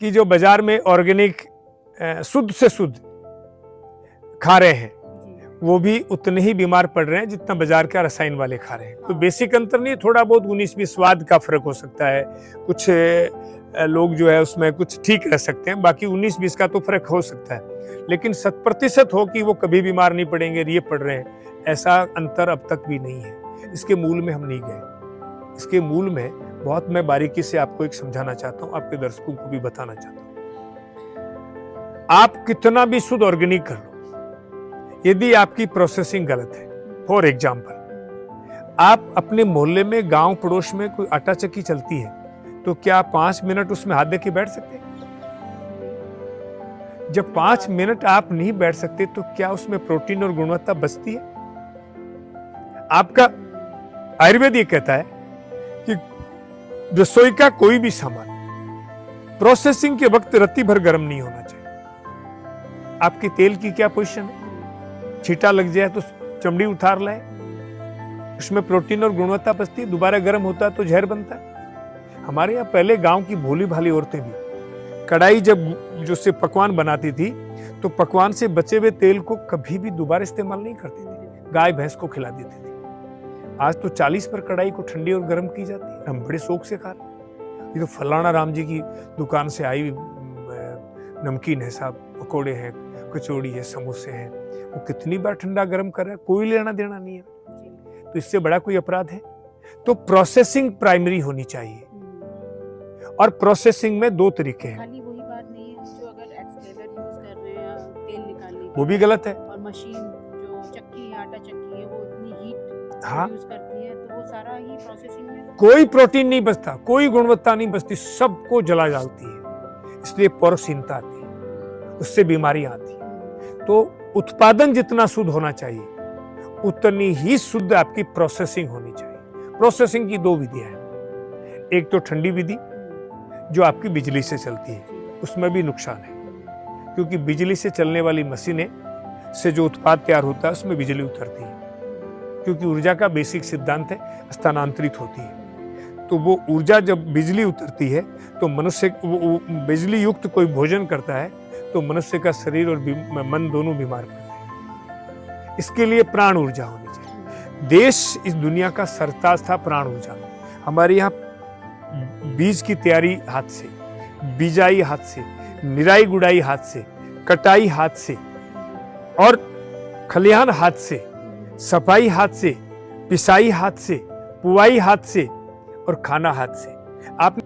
कि जो बाजार में ऑर्गेनिक शुद्ध से शुद्ध खा रहे हैं वो भी उतने ही बीमार पड़ रहे हैं जितना बाजार का रसायन वाले खा रहे हैं। कोई बेसिक अंतर नहीं, थोड़ा बहुत 19-20 स्वाद का फर्क हो सकता है, कुछ लोग जो है उसमें कुछ ठीक रह सकते हैं, बाकी 19-20 का तो फर्क हो सकता है, लेकिन 100% हो कि वो कभी बीमार नहीं पड़ेंगे, ये पड़ रहे हैं, ऐसा अंतर अब तक भी नहीं है। इसके मूल में हम नहीं गए। इसके मूल में बहुत मैं बारीकी से आपको एक समझाना चाहता हूँ, आपके दर्शकों को भी बताना चाहता हूँ। आप कितना भी शुद्ध ऑर्गेनिक कर लो, यदि आपकी प्रोसेसिंग गलत है, फॉर एग्जाम्पल आप अपने मोहल्ले में गांव पड़ोस में कोई आटा चक्की चलती है, तो क्या 5 मिनट उसमें हाथ दे के बैठ सकते हैं? जब 5 मिनट आप नहीं बैठ सकते तो क्या उसमें प्रोटीन और गुणवत्ता बचती है? आपका आयुर्वेद ये कहता है कि रसोई का कोई भी सामान प्रोसेसिंग के वक्त रत्ती भर गर्म नहीं होना चाहिए। आपके तेल की क्या पोजीशन है? छींटा लग जाए तो चमड़ी उतार लाए, उसमें प्रोटीन और गुणवत्ता बचती है, दोबारा गर्म होता है तो जहर बनता है। हमारे यहाँ पहले गांव की भोली भाली औरतें भी कढ़ाई जब जो से पकवान बनाती थी तो पकवान से बचे हुए तेल को कभी भी दोबारा इस्तेमाल नहीं करती थी, गाय भैंस को खिला देती थी। आज तो 40 पर कढ़ाई को ठंडी और गर्म की जाती है, हम बड़े शौक से खा रहे हैं। ये तो फलाना राम जी की दुकान से आई नमकीन है साहब, पकौड़े हैं, कचौड़ी है, समोसे हैं, वो कितनी बार ठंडा गर्म कर रहा है, कोई लेना देना नहीं है। तो इससे बड़ा कोई अपराध है? तो प्रोसेसिंग प्राइमरी होनी चाहिए, और प्रोसेसिंग में 2 तरीके हैं। खाली वही बात नहीं है, जो अगर एक्सट्रैक्टर यूज कर रहे हैं तेल निकालने के वो भी गलत है। और मशीन जो चक्की आटा चक्की है वो इतनी हीट हाँ, यूज करती है, तो वो सारा ही प्रोसेसिंग में कोई प्रोटीन नहीं बचता, कोई गुणवत्ता नहीं बचती, सबको जला डालती है, इसलिए पौरसीनता आती है, उससे बीमारियां आती है। तो उत्पादन जितना शुद्ध होना चाहिए उतनी ही शुद्ध आपकी प्रोसेसिंग होनी चाहिए। प्रोसेसिंग की 2 विधियां हैं, एक तो ठंडी विधि जो आपकी बिजली से चलती है, उसमें भी नुकसान है, क्योंकि बिजली से चलने वाली मशीनें से जो उत्पाद तैयार होता है उसमें बिजली उतरती है, क्योंकि ऊर्जा का बेसिक सिद्धांत है स्थानांतरित होती है। तो वो ऊर्जा जब बिजली उतरती है तो मनुष्य बिजली युक्त कोई भोजन करता है तो मनुष्य का शरीर और मन दोनों बीमार पड़ते हैं। इसके लिए प्राण ऊर्जा होनी चाहिए। देश इस दुनिया का सरताज था प्राण ऊर्जा में। हमारे यहाँ बीज की तैयारी हाथ से, बिजाई हाथ से, निराई गुड़ाई हाथ से, कटाई हाथ से, और खलिहान हाथ से, सफाई हाथ से, पिसाई हाथ से, पुआई हाथ से, और खाना हाथ से। आप